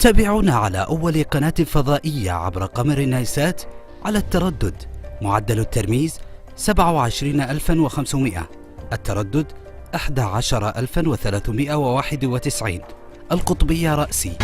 تابعونا على أول قناة فضائية عبر قمر نايسات على التردد معدل الترميز 27500، التردد 11391، القطبية رأسي.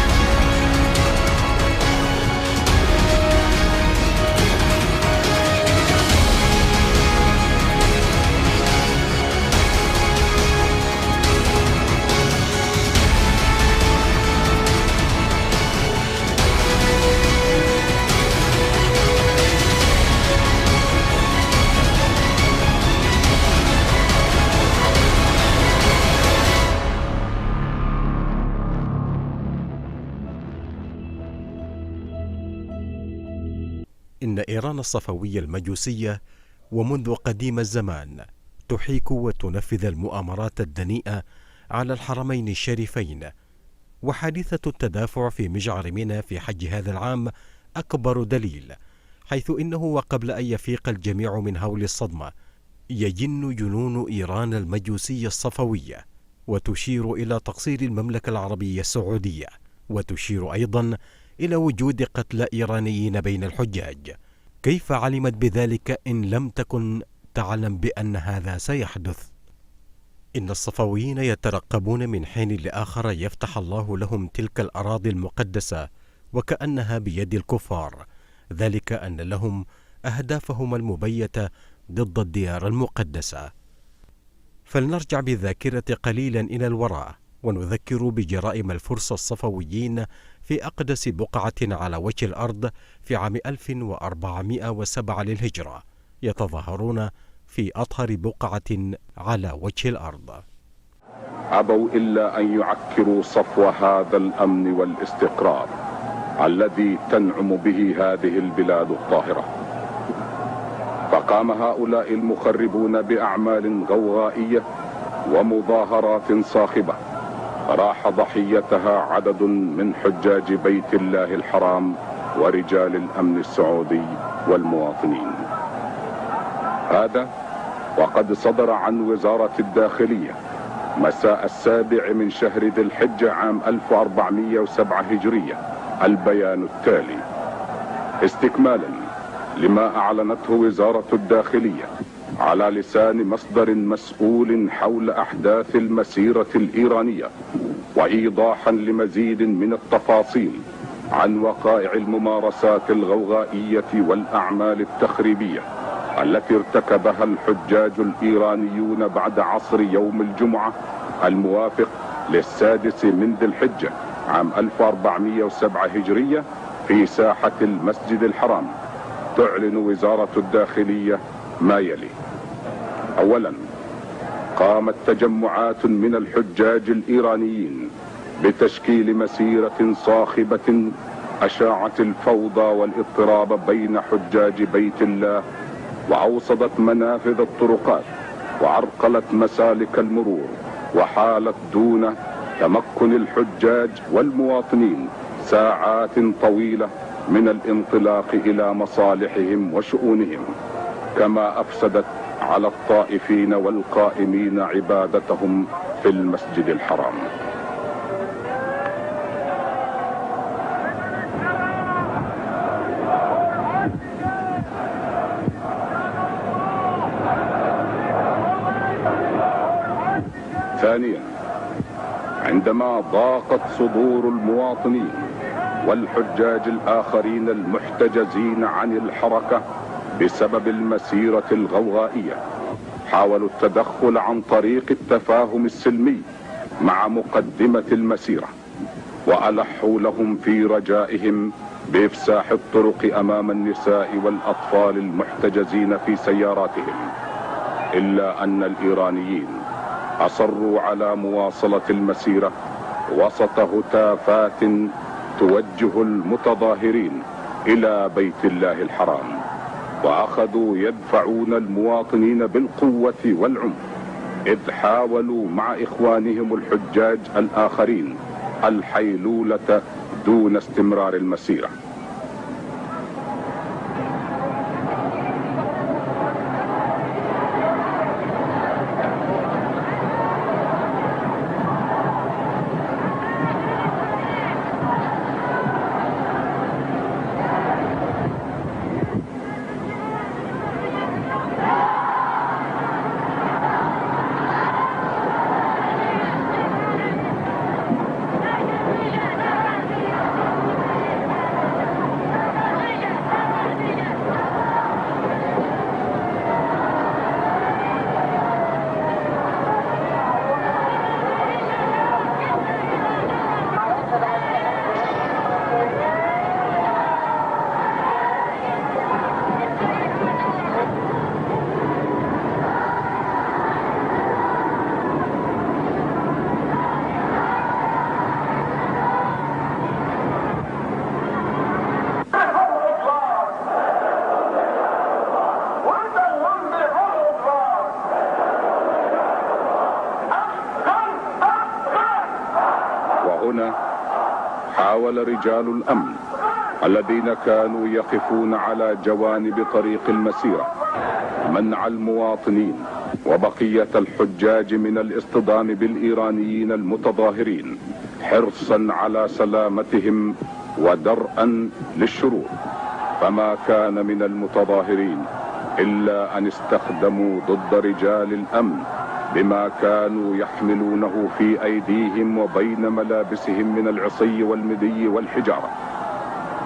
إن إيران الصفوية المجوسية ومنذ قديم الزمان تحيك وتنفذ المؤامرات الدنيئة على الحرمين الشريفين، وحادثة التدافع في مجعر منى في حج هذا العام أكبر دليل، حيث إنه وقبل أن يفيق الجميع من هول الصدمة يجن جنون إيران المجوسية الصفوية، وتشير إلى تقصير المملكة العربية السعودية، وتشير أيضا إلى وجود قتلى إيرانيين بين الحجاج. كيف علمت بذلك إن لم تكن تعلم بأن هذا سيحدث؟ إن الصفويين يترقبون من حين لآخر يفتح الله لهم تلك الأراضي المقدسة وكأنها بيد الكفار، ذلك أن لهم أهدافهم المبيتة ضد الديار المقدسة. فلنرجع بالذاكرة قليلا إلى الوراء ونذكر بجرائم الفرس الصفويين في أقدس بقعة على وجه الأرض في عام 1407 للهجرة، يتظاهرون في أطهر بقعة على وجه الأرض. أبوا إلا أن يعكروا صفو هذا الأمن والاستقرار الذي تنعم به هذه البلاد الطاهرة، فقام هؤلاء المخربون بأعمال غوغائية ومظاهرات صاخبة راح ضحيتها عدد من حجاج بيت الله الحرام ورجال الأمن السعودي والمواطنين. هذا وقد صدر عن وزارة الداخلية مساء 7 من شهر ذي الحجة عام 1407 هجرية البيان التالي، استكمالا لما أعلنته وزارة الداخلية على لسان مصدر مسؤول حول أحداث المسيرة الإيرانية، وإيضاحا لمزيد من التفاصيل عن وقائع الممارسات الغوغائية والأعمال التخريبية التي ارتكبها الحجاج الإيرانيون بعد عصر يوم الجمعة الموافق ل6 من ذي الحجة عام 1407 هجرية في ساحة المسجد الحرام. تعلن وزارة الداخلية ما يلي: أولا، قامت تجمعات من الحجاج الإيرانيين بتشكيل مسيرة صاخبة أشاعت الفوضى والاضطراب بين حجاج بيت الله، وأوصدت منافذ الطرقات وعرقلت مسالك المرور، وحالت دون تمكن الحجاج والمواطنين ساعات طويلة من الانطلاق إلى مصالحهم وشؤونهم، كما أفسدت على الطائفين والقائمين عبادتهم في المسجد الحرام. ثانيا، عندما ضاقت صدور المواطنين والحجاج الآخرين المحتجزين عن الحركة بسبب المسيرة الغوغائية، حاولوا التدخل عن طريق التفاهم السلمي مع مقدمة المسيرة، وألحوا لهم في رجائهم بإفساح الطرق أمام النساء والأطفال المحتجزين في سياراتهم، إلا أن الإيرانيين أصروا على مواصلة المسيرة وسط هتافات توجه المتظاهرين إلى بيت الله الحرام، وأخذوا يدفعون المواطنين بالقوة والعنف، إذ حاولوا مع إخوانهم الحجاج الآخرين الحيلولة دون استمرار المسيرة. هنا حاول رجال الأمن الذين كانوا يقفون على جوانب طريق المسيرة منع المواطنين وبقية الحجاج من الاصطدام بالإيرانيين المتظاهرين حرصا على سلامتهم ودرءا للشرور. فما كان من المتظاهرين إلا أن استخدموا ضد رجال الأمن بما كانوا يحملونه في أيديهم وبين ملابسهم من العصي والمدي والحجارة.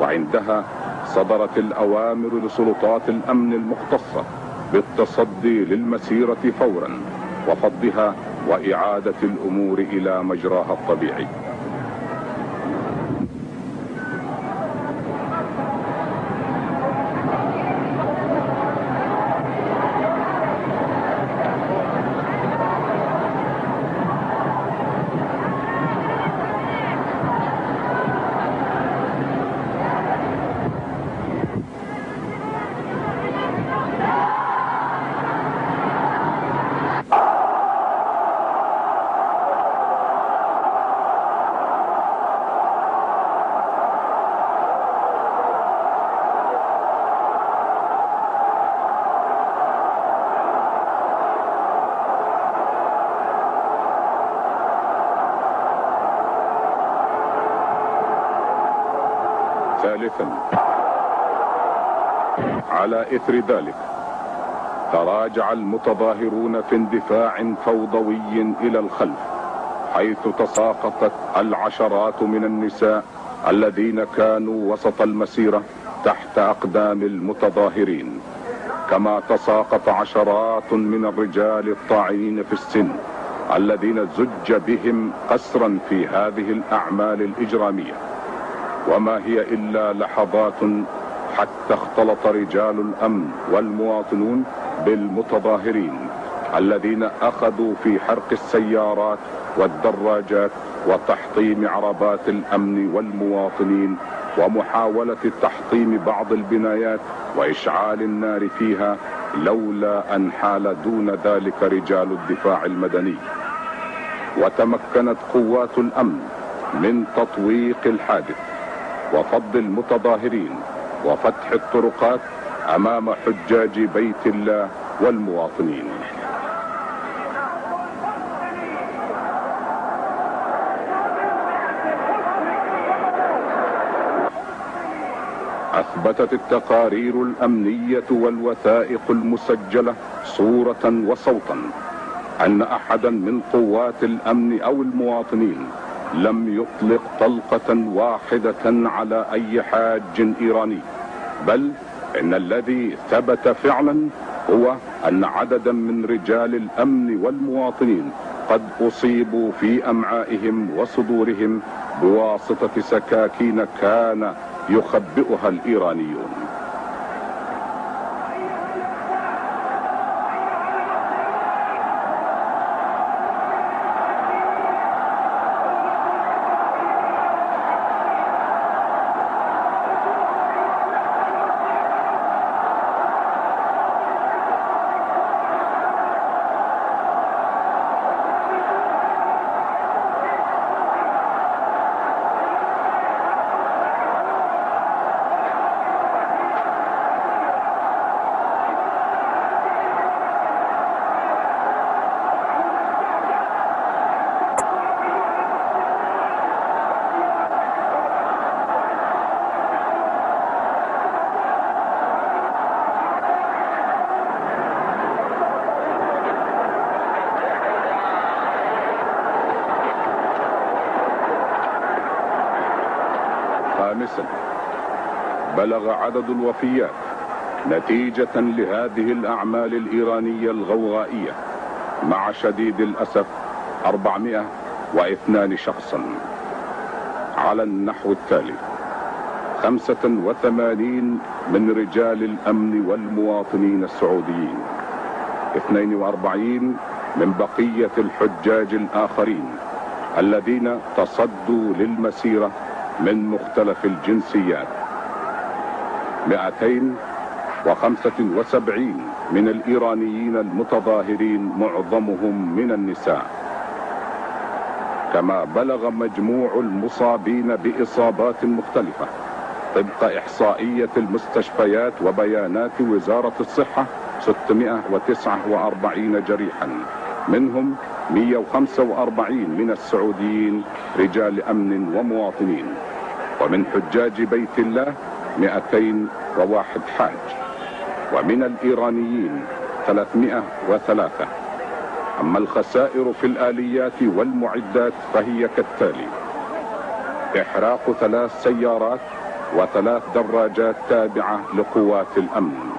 وعندها صدرت الأوامر لسلطات الأمن المختصة بالتصدي للمسيرة فورا وفضها وإعادة الأمور إلى مجراها الطبيعي. ثالثا، على إثر ذلك تراجع المتظاهرون في اندفاع فوضوي إلى الخلف، حيث تساقطت العشرات من النساء الذين كانوا وسط المسيرة تحت أقدام المتظاهرين، كما تساقط عشرات من الرجال الطاعنين في السن الذين زج بهم قسرا في هذه الأعمال الإجرامية. وما هي إلا لحظات حتى اختلط رجال الأمن والمواطنون بالمتظاهرين الذين أخذوا في حرق السيارات والدراجات وتحطيم عربات الأمن والمواطنين ومحاولة تحطيم بعض البنايات وإشعال النار فيها، لولا أن حال دون ذلك رجال الدفاع المدني. وتمكنت قوات الأمن من تطويق الحادث وفض المتظاهرين وفتح الطرقات أمام حجاج بيت الله والمواطنين. أثبتت التقارير الأمنية والوثائق المسجلة صورة وصوتا أن أحدا من قوات الأمن أو المواطنين لم يطلق طلقة واحدة على أي حاج إيراني، بل إن الذي ثبت فعلا هو أن عددا من رجال الأمن والمواطنين قد أصيبوا في أمعائهم وصدورهم بواسطة سكاكين كان يخبئها الإيرانيون. خامسا، بلغ عدد الوفيات نتيجة لهذه الأعمال الإيرانية الغوغائية مع شديد الأسف 402 شخصا على النحو التالي: 85 من رجال الأمن والمواطنين السعوديين، 42 من بقية الحجاج الآخرين الذين تصدوا للمسيرة من مختلف الجنسيات، 275 من الإيرانيين المتظاهرين معظمهم من النساء، كما بلغ مجموع المصابين بإصابات مختلفة طبق إحصائية المستشفيات وبيانات وزارة الصحة 649 جريحا، منهم 145 من السعوديين رجال أمن ومواطنين، ومن حجاج بيت الله 201 حاج، ومن الإيرانيين 303. أما الخسائر في الآليات والمعدات فهي كالتالي: إحراق 3 سيارات و3 دراجات تابعة لقوات الأمن،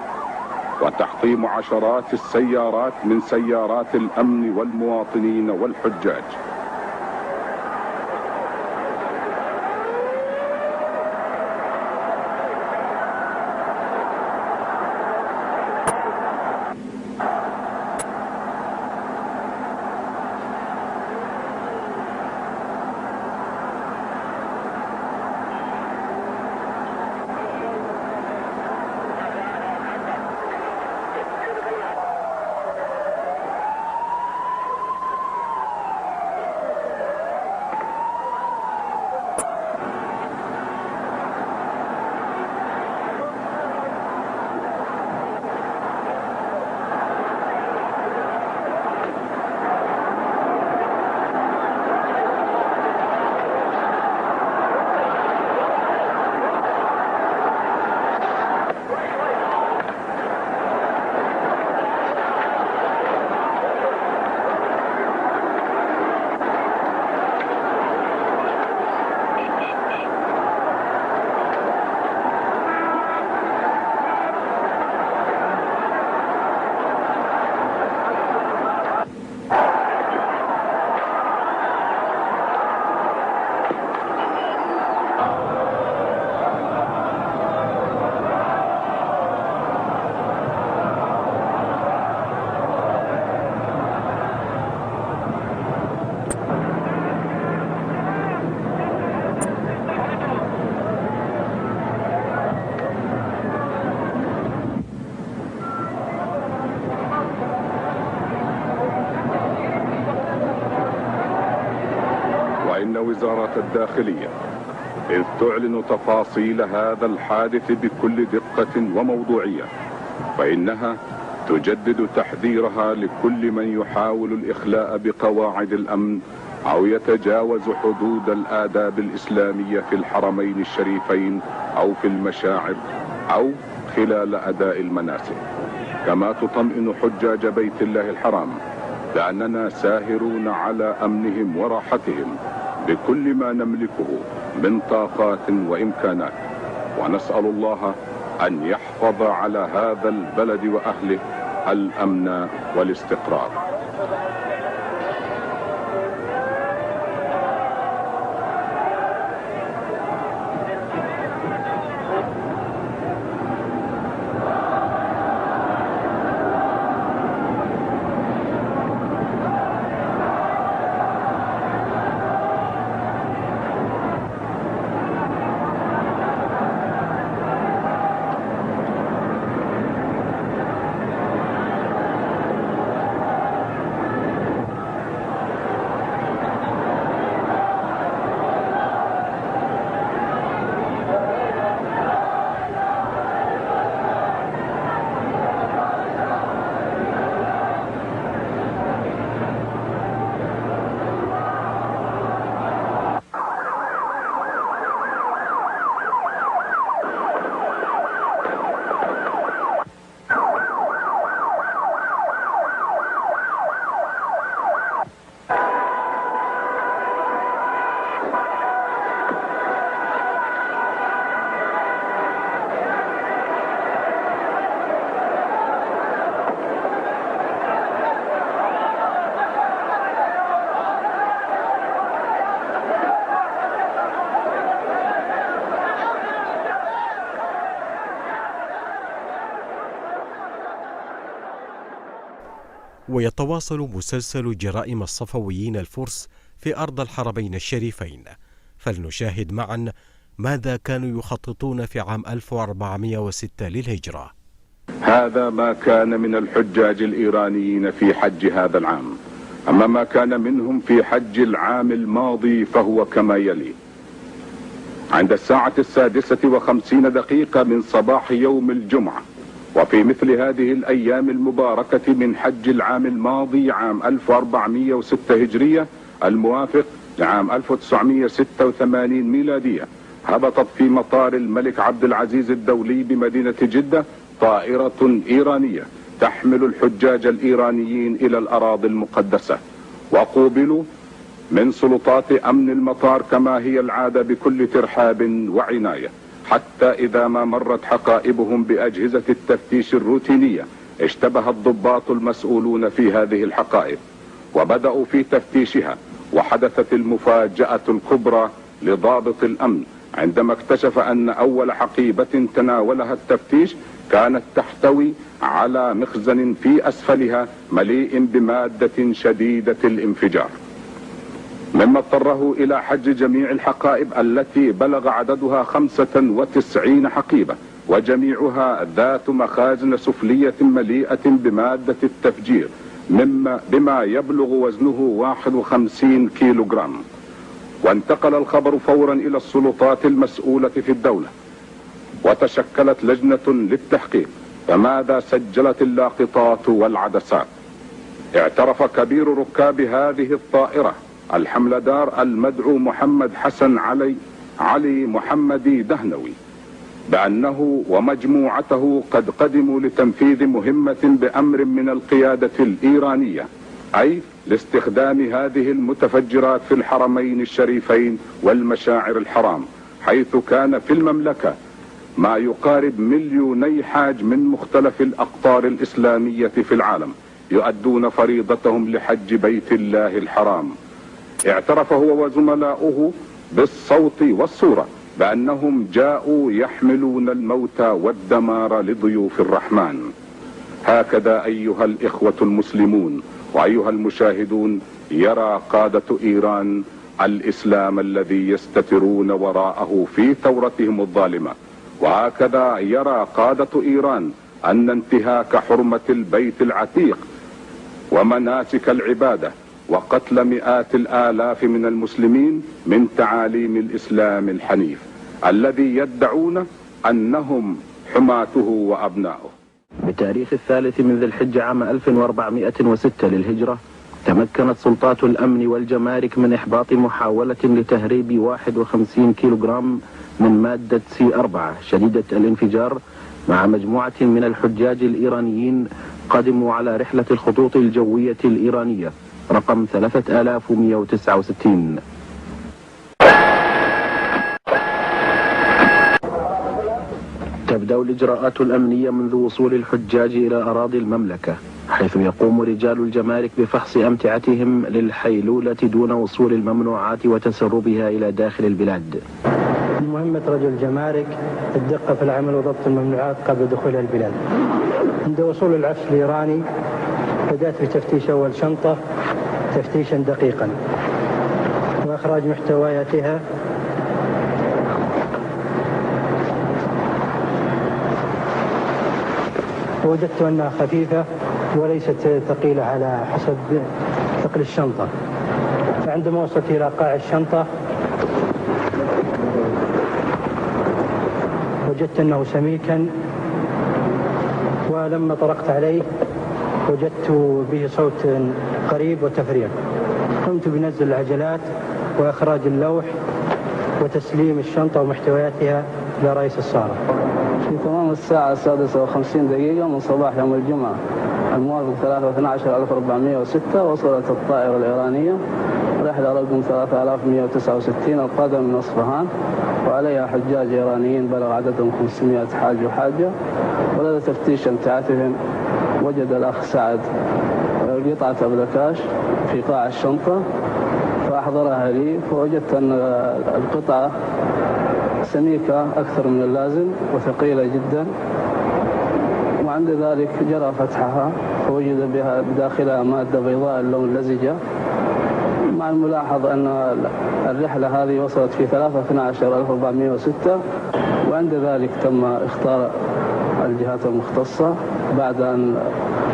وتحطيم عشرات السيارات من سيارات الأمن والمواطنين والحجاج. وإن وزارة الداخلية إذ تعلن تفاصيل هذا الحادث بكل دقة وموضوعية، فإنها تجدد تحذيرها لكل من يحاول الإخلاء بقواعد الأمن أو يتجاوز حدود الآداب الإسلامية في الحرمين الشريفين أو في المشاعر أو خلال أداء المناسك. كما تطمئن حجاج بيت الله الحرام لأننا ساهرون على أمنهم وراحتهم بكل ما نملكه من طاقات وإمكانات، ونسأل الله أن يحفظ على هذا البلد وأهله الأمن والاستقرار. ويتواصل مسلسل جرائم الصفويين الفرس في أرض الحرمين الشريفين، فلنشاهد معا ماذا كانوا يخططون في عام 1406 للهجرة. هذا ما كان من الحجاج الإيرانيين في حج هذا العام، أما ما كان منهم في حج العام الماضي فهو كما يلي: عند الساعة 6:50 من صباح يوم الجمعة، وفي مثل هذه الأيام المباركة من حج العام الماضي عام 1406 هجرية الموافق لعام 1986 ميلادية، هبطت في مطار الملك عبد العزيز الدولي بمدينة جدة طائرة إيرانية تحمل الحجاج الإيرانيين إلى الأراضي المقدسة، وقوبلوا من سلطات أمن المطار كما هي العادة بكل ترحاب وعناية، حتى إذا ما مرت حقائبهم بأجهزة التفتيش الروتينية اشتبه الضباط المسؤولون في هذه الحقائب وبدأوا في تفتيشها. وحدثت المفاجأة الكبرى لضابط الأمن عندما اكتشف أن أول حقيبة تناولها التفتيش كانت تحتوي على مخزن في أسفلها مليء بمادة شديدة الانفجار، مما اضطره إلى حج جميع الحقائب التي بلغ عددها 95 حقيبة، وجميعها ذات مخازن سفلية مليئة بمادة التفجير بما يبلغ وزنه 51 كيلوغرام. وانتقل الخبر فورا إلى السلطات المسؤولة في الدولة، وتشكلت لجنة للتحقيق. فماذا سجلت اللاقطات والعدسات؟ اعترف كبير ركاب هذه الطائرة الحملدار المدعو محمد حسن علي محمدي دهنوي بأنه ومجموعته قد قدموا لتنفيذ مهمة بأمر من القيادة الإيرانية، أي لاستخدام هذه المتفجرات في الحرمين الشريفين والمشاعر الحرام، حيث كان في المملكة ما يقارب 2,000,000 حاج من مختلف الأقطار الإسلامية في العالم يؤدون فريضتهم لحج بيت الله الحرام. اعترف هو وزملاؤه بالصوت والصورة بأنهم جاءوا يحملون الموت والدمار لضيوف الرحمن. هكذا أيها الإخوة المسلمون وأيها المشاهدون يرى قادة إيران الإسلام الذي يستترون وراءه في ثورتهم الظالمة، وهكذا يرى قادة إيران أن انتهاك حرمة البيت العتيق ومناسك العبادة وقتل مئات الآلاف من المسلمين من تعاليم الإسلام الحنيف الذي يدعون أنهم حماته وأبناؤه. بتاريخ 3 من ذي الحجة عام 1406 للهجرة تمكنت سلطات الأمن والجمارك من إحباط محاولة لتهريب 51 كيلوغرام من مادة C4 شديدة الانفجار مع مجموعة من الحجاج الإيرانيين قدموا على رحلة الخطوط الجوية الإيرانية رقم 3169. تبدأ الإجراءات الأمنية منذ وصول الحجاج إلى أراضي المملكة، حيث يقوم رجال الجمارك بفحص أمتعتهم للحيلولة دون وصول الممنوعات وتسربها إلى داخل البلاد. مهمة رجل الجمارك الدقة في العمل وضبط الممنوعات قبل دخولها البلاد. عند وصول العفش الإيراني بدأت بتفتيش أول شنطة تفتيشا دقيقا وإخراج محتوياتها وجدت أنها خفيفة وليست ثقيلة على حسب ثقل الشنطة. فعندما وصلت إلى قاع الشنطة وجدت أنه سميكا، ولما طرقت عليه وجدت به صوت قريب وتفريغ. قمت بنزل العجلات وإخراج اللوح وتسليم الشنطة ومحتوياتها إلى رئيس الصالة. في تمام الساعة 6:50 من صباح يوم الجمعة الموافق 3/12/1406 وصلت الطائرة الإيرانية رحلة رقم 3169 القادمة من أصفهان، وعليها حجاج إيرانيين بلغ عددهم 500 حاج وحاجة. ولدى تفتيش امتعتهم وجد الأخ سعد قطعة أبلكاش في قاع الشنطة فأحضرها لي، فوجدت أن القطعة سميكة أكثر من اللازم وثقيلة جدا، وعند ذلك جرى فتحها فوجد بها بداخلها مادة بيضاء اللون لزجة، مع الملاحظ أن الرحلة هذه وصلت في 3/12/1406. وعند ذلك تم اختار الجهات المختصة بعد أن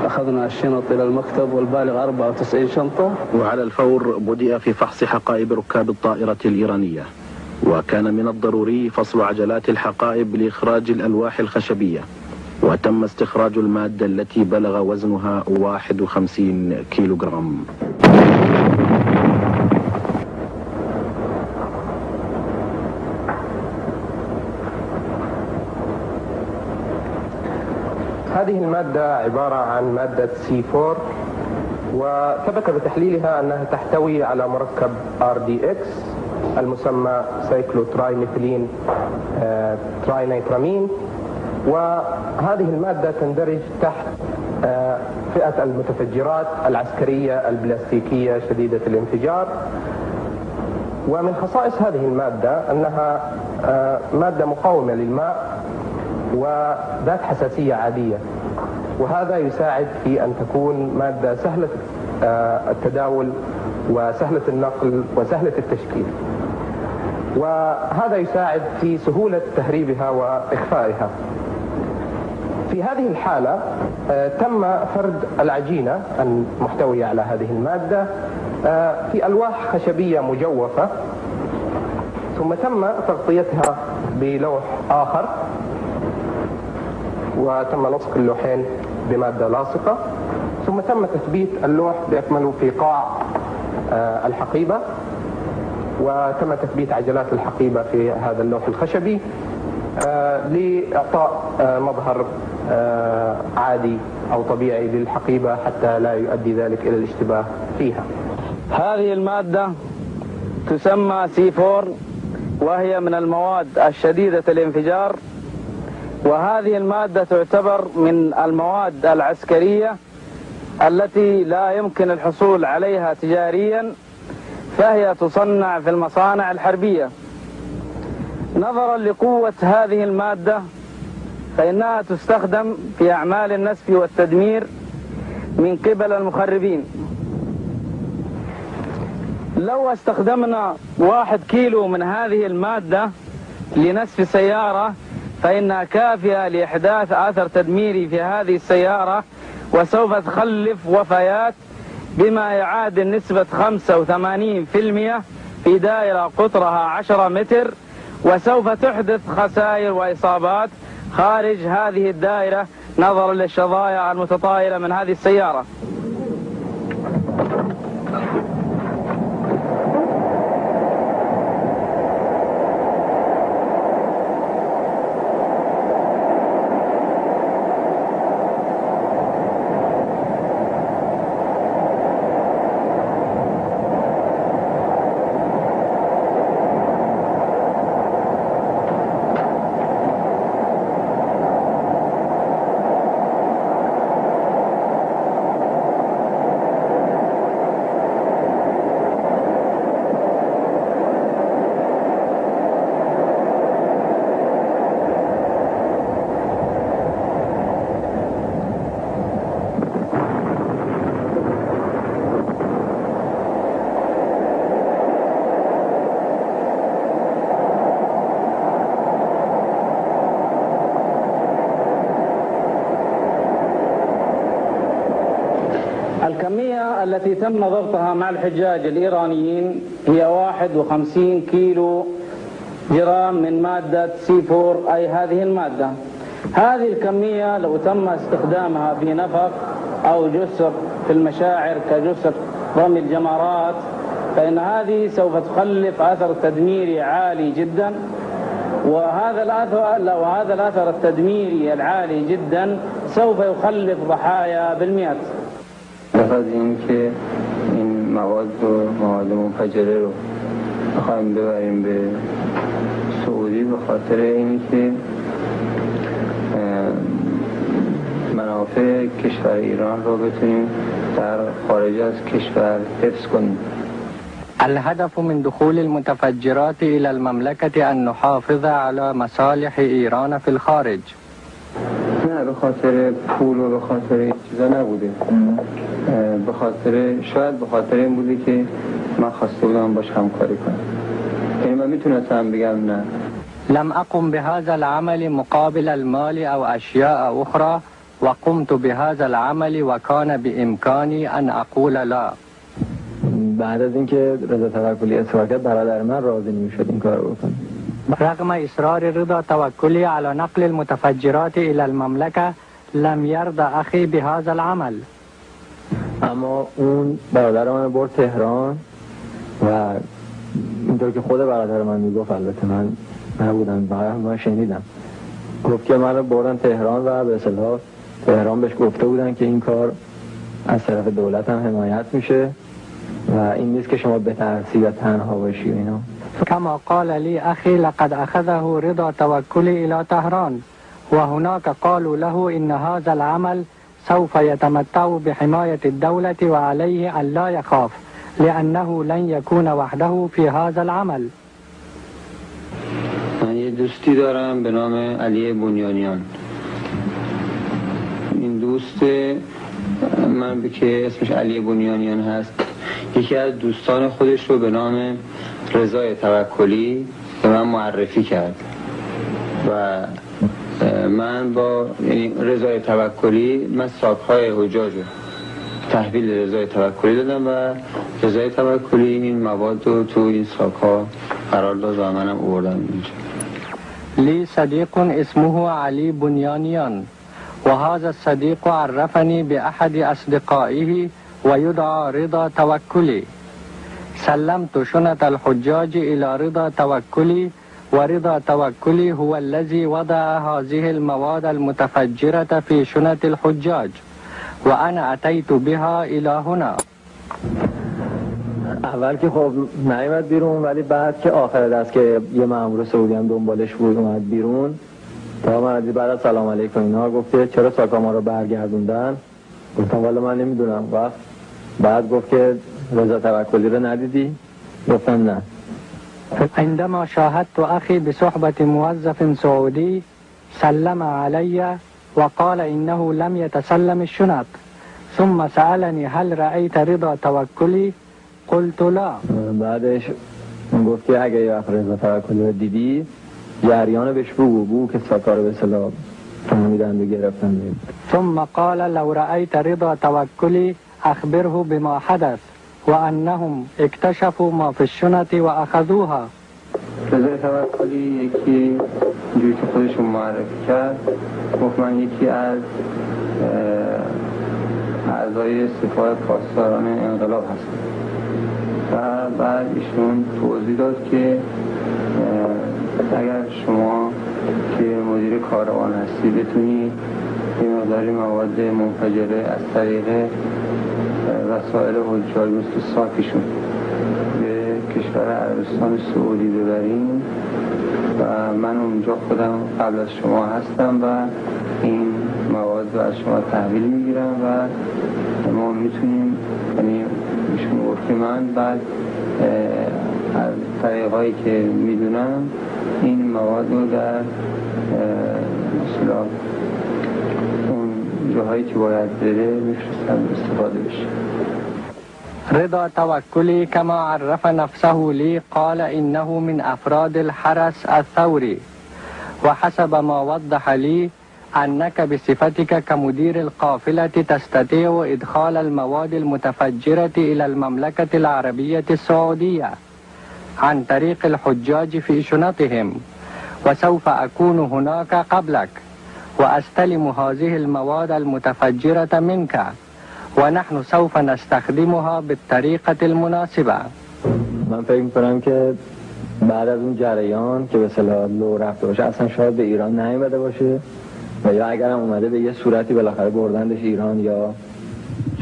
أخذنا الشنط إلى المكتب والبالغ 94 شنطة. وعلى الفور بدأ في فحص حقائب ركاب الطائرة الإيرانية، وكان من الضروري فصل عجلات الحقائب لإخراج الألواح الخشبية، وتم استخراج المادة التي بلغ وزنها 51 كيلوغرام. هذه المادة عبارة عن مادة C4، وثبت بتحليلها أنها تحتوي على مركب RDX المسمى سايكلوترايميثيلين تراينيترامين، وهذه المادة تندرج تحت فئة المتفجرات العسكرية البلاستيكية شديدة الانفجار. ومن خصائص هذه المادة أنها مادة مقاومة للماء وذات حساسية عادية، وهذا يساعد في أن تكون مادة سهلة التداول وسهلة النقل وسهلة التشكيل، وهذا يساعد في سهولة تهريبها وإخفائها. في هذه الحالة تم فرد العجينة المحتوية على هذه المادة في ألواح خشبية مجوفة، ثم تم تغطيتها بلوح آخر، وتم لصق اللوحين بمادة لاصقة، ثم تم تثبيت اللوح بأكمله في قاع الحقيبة، وتم تثبيت عجلات الحقيبة في هذا اللوح الخشبي لإعطاء مظهر عادي أو طبيعي للحقيبة حتى لا يؤدي ذلك إلى الاشتباه فيها. هذه المادة تسمى C4، وهي من المواد الشديدة الانفجار، وهذه المادة تعتبر من المواد العسكرية التي لا يمكن الحصول عليها تجاريا، فهي تصنع في المصانع الحربية. نظرا لقوة هذه المادة فإنها تستخدم في أعمال النسف والتدمير من قبل المخربين. لو استخدمنا 1 كيلو من هذه المادة لنسف سيارة فإنها كافية لإحداث أثر تدميري في هذه السيارة، وسوف تخلف وفيات بما يعادل نسبة 85% في دائرة قطرها 10 متر، وسوف تحدث خسائر وإصابات خارج هذه الدائرة نظرا للشظايا المتطايرة من هذه السيارة. الكمية التي تم ضبطها مع الحجاج الإيرانيين هي 51 كيلو جرام من مادة C4، أي هذه المادة. هذه الكمية لو تم استخدامها في نفق أو جسر في المشاعر كجسر رمي الجمرات فإن هذه سوف تخلف أثر تدميري عالي جدا، وهذا الأثر التدميري العالي جدا سوف يخلف ضحايا بالمئات. از اینکه این مواد منفجره رو بخوایم ببریم به سعودی به خاطر اینکه منافع کشور ایران رو بتونیم در خارج از کشور حفظ کنیم. الهدف من دخول المتفجرات إلى المملكة أن نحافظ على مصالح إيران في الخارج. نه به خاطر پول و به خاطر این چیزا نبوده، شاید به خاطر این بوده که من خواسته بودم باش همکاری کنم. یعنی من میتونستم بگم نه. لم أقم بهذا العمل مقابل المال أو أشياء أخرى، وقمت بهذا العمل وكان بإمكاني أن أقول لا. بعد از اینکه رضا توکلی اصرار کرد برادر من راضی نمی‌شد این کارو بکنه. رغم إصرار رضا توكلي على نقل المتفجرات إلى المملكة لم يرضى أخي بهذا العمل. اما اون برادر من برد تهران و اینطور که خود برادر من میگفت، البته من نبودم، من شنیدم، گفت که من رو بردن تهران و به اصطلاح تهران بهش گفته بودن که این کار از طرف دولت هم حمایت میشه و این نیست که شما بترسی یا تنها باشی و اینا. كما قال لي أخي لقد أخذه رضا توكلي إلى طهران وهناك قالوا له إن هذا العمل سوف يتمتع بحماية الدولة وعليه أن لا يخاف لأنه لن يكون وحده في هذا العمل. من یه دوستی دارم به نام علی بنیانیان. این دوست من که اسمش علی بنیانیان هست، یکی از دوستان خودش رو به نام رضا توکلی به من معرفی کرد و من با رضا توکلی من ساک‌های حجاج رو تحویل رضا توکلی دادم و رضا توکلی این مواد رو تو این ساک‌ها قرار داد و منم آوردم اینجا. لي صديق اسمه علي بنيانيان وهذا الصديق عرفني بأحد أصدقائه ويدعى رضا توكلي. سلمت شنط الحجاج إلى رضا توكلي ورضا توكلي هو الذي وضع هذه المواد المتفجرة في شنط الحجاج وأنا أتيت بها إلى هنا. اول که خب نیامد بیرون، ولی بعد که آخر دست که یه مأمور سعودی هم دنبالش بود اومد بیرون، تا من بعد از سلام علیکم اینا گفته چرا ساکا ما رو برگردوندن؟ گفتم والا من نمیدونم. وقت بعد گفت که رضا توکلی رو ندیدی؟ گفتم نه. عندما شاهدت أخي بصحبة موظف سعودي سلم علي وقال إنه لم يتسلم الشنط ثم سألني هل رأيت رضا توكلي؟ قلت لا. بعدش گفت که اگه یه وقت رضا توکلی رو دیدی جریان بهش بگو که ساکا رو به اصطلاح فهمیدن و گرفتن. ثم قال لو رأيت رضا توكلي أخبره بما حدث وأنهم اكتشفوا ما في الشنط وأخذوها. رضا توکلی یکی جوی که خودشون معرفی کرد، گفت من یکی از اعضای سپاه پاسداران انقلاب هستم و بعد ایشون توضیح داد که اگر شما که مدیر کاروان هستی بتونی یه مقداری مواد منفجره از طریق وسایل حجاج مثل ساکشون به کشور عربستان سعودی ببریم و من اونجا خودم قبل از شما هستم و این مواد رو از شما تحویل میگیرم و ما میتونیم، یعنی ایشون گفت که من بعد از طریقایی که میدونم این مواد رو در مثلا اون جاهایی که باید بره میفرستم استفاده بشه. رضا توكلي كما عرف نفسه لي قال إنه من أفراد الحرس الثوري وحسب ما وضح لي أنك بصفتك كمدير القافلة تستطيع إدخال المواد المتفجرة إلى المملكة العربية السعودية عن طريق الحجاج في شنطهم وسوف أكون هناك قبلك وأستلم هذه المواد المتفجرة منك ونحن سوف نستخدمها بالطريقة المناسبة. من فکر می‌کنم که بعد از اون جریان که به اصطلاح لو رفته باشه اصلا شاید به ایران نیامده باشه و یا اگر هم اومده به یه صورتی بالاخره بردندش ایران یا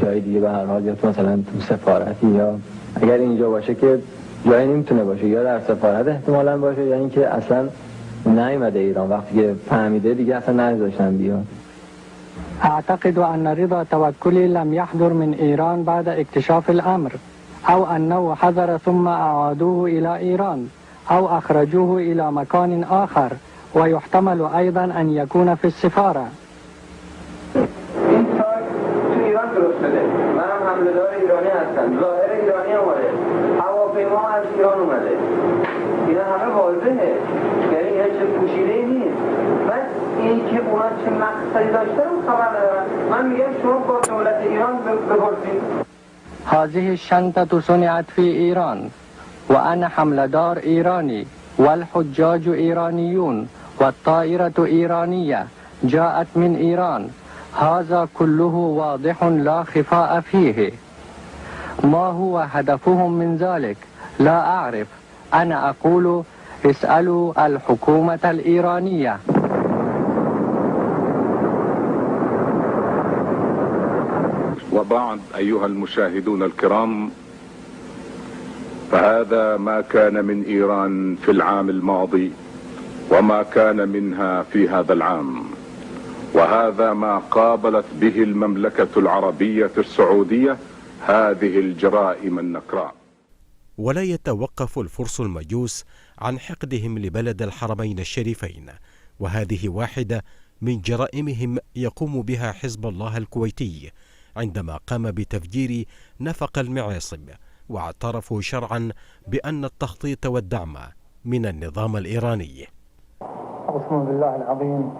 جای دیگه، به هر حال یا مثلا تو سفارتی، یا اگر اینجا باشه که جایی نمیتونه باشه یا در سفارت احتمالاً باشه یا اینکه اصلا نیامده ایران، وقتی که فهمیده دیگه اصلا نذاشتن بیاد. أعتقد أن رضا توكلي لم يحضر من إيران بعد اكتشاف الأمر أو أنه حضر ثم أعادوه إلى إيران أو أخرجوه إلى مكان آخر ويحتمل أيضا أن يكون في السفارة. این سایت تو ایران درست شده، منم حمله‌دار ایرانی هستم، ظاهر ایرانی اومده، هواپیما از ایران اومده، اینا همه واضحه، یعنی هیچ پوشیده‌ای نیست. بس این که اونا ایران چه مقصدی داشته رو خبر ندارم. من میگم شما با دولت ایران بپرسید. هذه الشنطة صنعت في إيران وأنا حملدار إيراني والحجاج إيرانيون والطائرة إيرانية جاءت من إيران. هذا كله واضح لا خفاء فيه. ما هو هدفهم من ذلك لا أعرف. أنا أقول اسألوا الحكومة الإيرانية. وبعد أيها المشاهدون الكرام، فهذا ما كان من إيران في العام الماضي وما كان منها في هذا العام، وهذا ما قابلت به المملكة العربية السعودية هذه الجرائم النكراء. ولا يتوقف الفرس المجوس عن حقدهم لبلد الحرمين الشريفين، وهذه واحدة من جرائمهم يقوم بها حزب الله الكويتي عندما قام بتفجير نفق المعاصم، واعترفوا شرعا بأن التخطيط والدعم من النظام الإيراني. أقسم بالله العظيم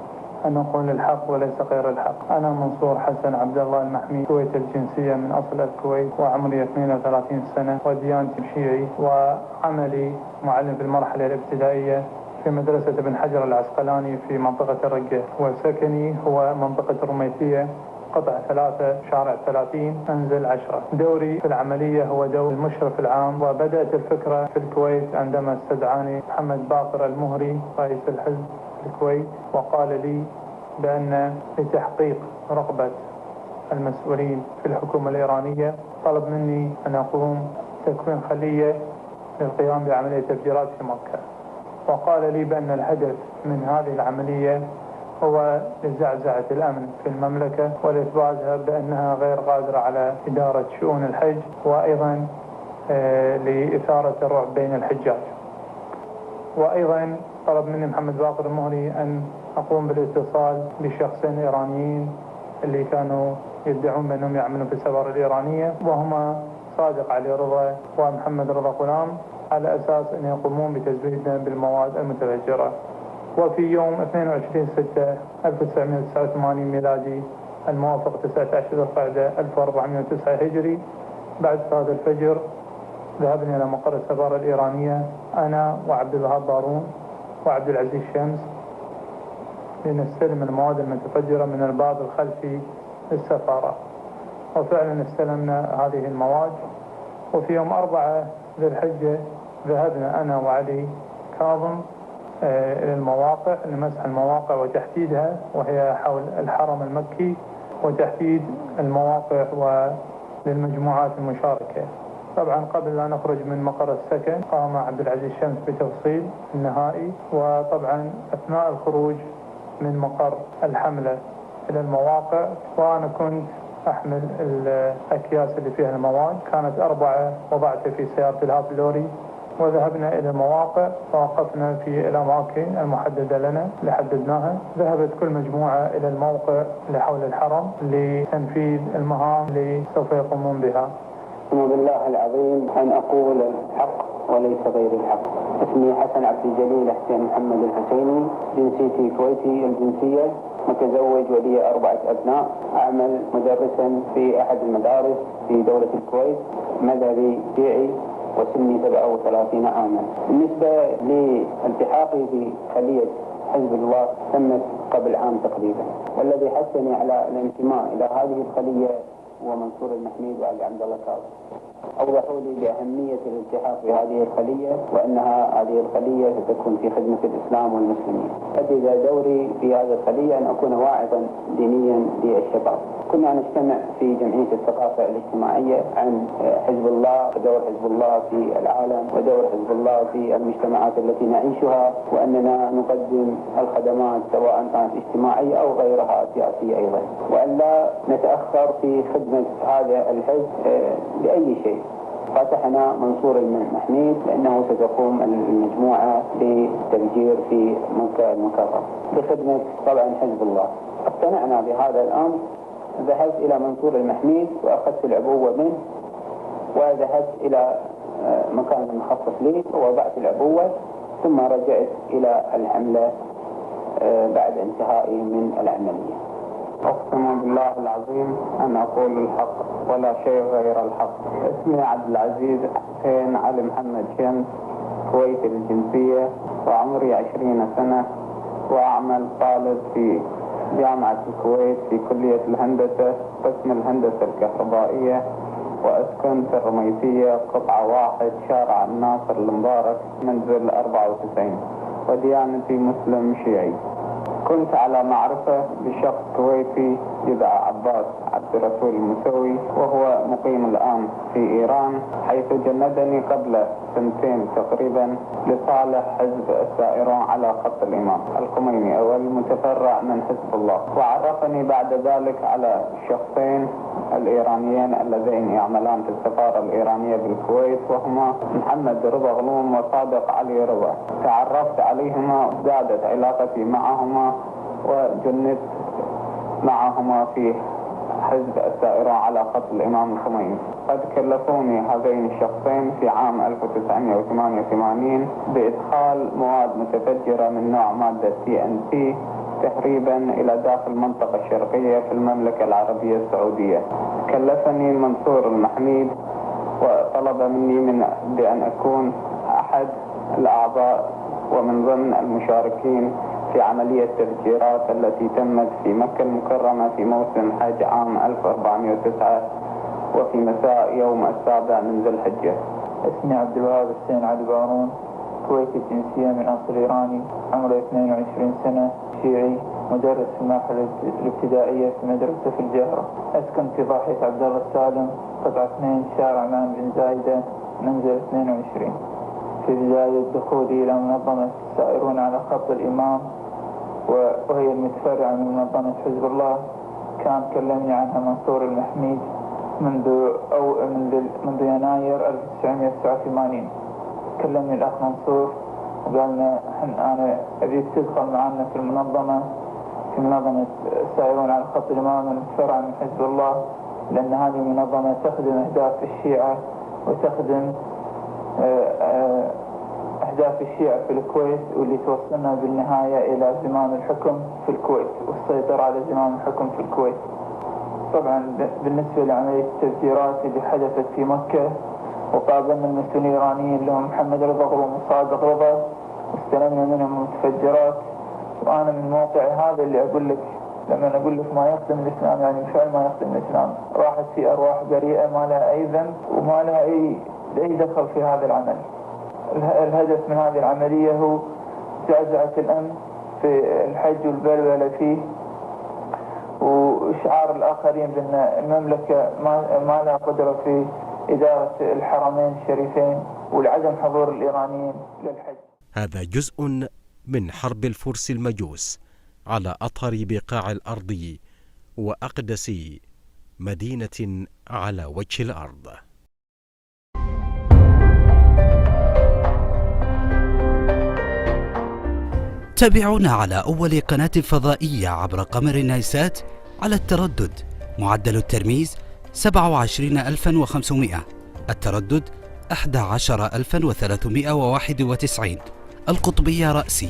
أن أقول الحق وليس غير الحق. أنا منصور حسن عبد الله المحمي، كويتي الجنسية من أصل الكويت، وعمري 32 سنة، وديانتي شيعي، وعملي معلم في المرحلة الابتدائية في مدرسة ابن حجر العسقلاني في منطقة الرقة، وسكني هو منطقة الرميثية، قطع 3 شارع 30 منزل 10. دوري في العملية هو دور المشرف العام، وبدأت الفكرة في الكويت عندما استدعاني محمد باقر المهري رئيس الحزب في الكويت، وقال لي بأن لتحقيق رغبة المسؤولين في الحكومة الإيرانية طلب مني أن أقوم تكوين خلية للقيام بعملية تفجيرات في مكة، وقال لي بأن الهدف من هذه العملية هو لزعزعة الأمن في المملكة والإثباتها بأنها غير قادرة على إدارة شؤون الحج، وأيضا لإثارة الرعب بين الحجاج. وأيضا طلب مني محمد باقر المهري أن أقوم بالاتصال بشخصين إيرانيين اللي كانوا يدعون بأنهم يعملون في السفارة الإيرانية، وهما صادق علي رضا ومحمد رضا غلام، على أساس أن يقومون بتزويدنا بالمواد المتفجرة. وفي يوم 22/6/1989 ميلادي الموافق 19 ذو القعدة 1409 هجري، بعد صلاة الفجر ذهبنا إلى مقر السفارة الإيرانية أنا وعبد الوهاب بارون وعبد العزيز شمس لنستلم المواد المتفجرة من الباب الخلفي للسفارة، وفعلا استلمنا هذه المواد. وفي يوم 4 ذي الحجة ذهبنا أنا وعلي كاظم إلى المواقع لمسح المواقع وتحديدها، وهي حول الحرم المكي، وتحديد المواقع وللمجموعات المشاركة. طبعا قبل لا نخرج من مقر السكن قام عبد العزيز شمس بتفصيل النهائي، وطبعا أثناء الخروج من مقر الحملة إلى المواقع وأنا كنت أحمل الأكياس اللي فيها المواد، كانت 4 وضعتها في سيارة الهاب لوري، وذهبنا إلى المواقع ووقفنا في الأماكن المحددة لنا اللي حددناها. ذهبت كل مجموعة إلى الموقع اللي حول الحرم لتنفيذ المهام اللي سوف يقومون بها. أقسم بالله العظيم أن أقول الحق وليس غير الحق. اسمي حسن عبد الجليل حسين محمد الحسيني، جنسيتي كويتي الجنسية، متزوج ولي 4 أبناء، أعمل مدرسا في أحد المدارس في دولة الكويت، مذهبي شيعي، وسني 37 عاما. بالنسبة لالتحاقي بخلية حزب الله تمت قبل عام تقريبا، والذي حثني على الانتماء إلى هذه الخلية هو منصور المحميد وعلي عبد الله كاظم. أوضحوا لي بأهمية الالتحاق بهذه الخلية، وأنها هذه الخلية ستكون في خدمة الإسلام والمسلمين. أدى دوري في هذه الخلية أن أكون واعظا دينيا للشباب. كنا نجتمع في جمعية الثقافة الاجتماعية عن حزب الله ودور حزب الله في العالم ودور حزب الله في المجتمعات التي نعيشها، وأننا نقدم الخدمات سواء كانت اجتماعية أو غيرها سياسية أيضا، وأن لا نتأخر في خدمة هذا الحزب لأي شيء. فتحنا منصور المحميد لأنه ستقوم المجموعة بتفجير في مكة المكرمة بخدمة طبعا حزب الله. اقتنعنا بهذا الأمر، ذهبت إلى منصور المحميد وأخذت العبوة منه، وذهبت إلى مكان مخصص لي ووضعت العبوة، ثم رجعت إلى الحملة بعد انتهائي من العملية. أقسم بالله العظيم أن أقول الحق ولا شيء غير الحق. اسمي عبد العزيز حسين علي محمد شمس، كويتي الجنسية، وعمري 20 سنة، وأعمل طالب في جامعة الكويت في كلية الهندسة قسم الهندسة الكهربائية، وأسكن في الرميسية قطعة 1 شارع الناصر المبارك منزل 94، وديانتي مسلم شيعي. كنت على معرفة بشخص كويتي يدعى عباس عبد الرسول المسوي، وهو مقيم الآن في إيران، حيث جندني قبل 2 تقريبا لصالح حزب السائرون على خط الإمام الخميني أو المتفرع من حزب الله، وعرفني بعد ذلك على شخصين الإيرانيين اللذين يعملان في السفارة الإيرانية بالكويت، وهما محمد رضا غلوم وصادق علي رضا. تعرفت عليهما، زادت علاقتي معهما، وجندت معهما في حزب السائرون على خط الإمام الخميني. قد كلفوني هذين الشخصين في عام 1988 بإدخال مواد متفجرة من نوع مادة TNT تهريبا إلى داخل المنطقة الشرقية في المملكة العربية السعودية. كلفني منصور المحميد وطلب مني بأن أكون أحد الأعضاء ومن ضمن المشاركين في عملية تفجيرات التي تمت في مكة المكرمة في موسم حج عام 1409 وفي مساء يوم 7 من ذي الحجة. اسمي عبد الوهاب حسين علي بارون، كويتي الجنسية من أصل إيراني، عمري 22 سنة، شيعي، مدرس في المرحلة الابتدائية في مدرسة في الجهرة. أسكن في ضاحية عبد الله السالم قطعة 2 شارع مان بن زايدة منزل 22. في بداية دخولي إلى منظمة السائرون على خط الإمام، وهي المتفرعة من منظمة حزب الله، كان كلمني عنها منصور المحميد منذ يناير 1989. كلمني الأخ منصور وقال لنا أنا أبيك تدخل معنا في منظمة السائرون على خط الإمام المتفرعة من حزب الله، لأن هذه منظمة تخدم أهداف الشيعة وتخدم أهداف الشيعة في الكويت، واللي توصلنا بالنهاية إلى زمام الحكم في الكويت والسيطرة على زمام الحكم في الكويت. طبعا بالنسبة لعملية التفجيرات اللي حدثت في مكة، وقابلنا المسؤولين الإيرانيين اللي هم محمد رضا غلوم وصادق رضا، واستلمنا منهم المتفجرات. وأنا من موقعي هذا اللي أقول لك، لما أقول لك ما يخدم الإسلام يعني فعلا ما يخدم الإسلام، راحت في أرواح بريئة ما لها أي ذنب وما لها أي دخل في هذا العمل. الهدف من هذه العملية هو زعزعة الأمن في الحج والبلبلة فيه، وإشعار الآخرين بأن المملكة ما لها قدرة في إدارة الحرمين الشريفين، والعدم حضور الإيرانيين للحج. هذا جزء من حرب الفرس المجوس على أطهر بقاع الأرض وأقدس مدينة على وجه الأرض. تابعونا على أول قناة فضائية عبر قمر نايسات على التردد، معدل الترميز 27500، التردد 11391، القطبية رأسي.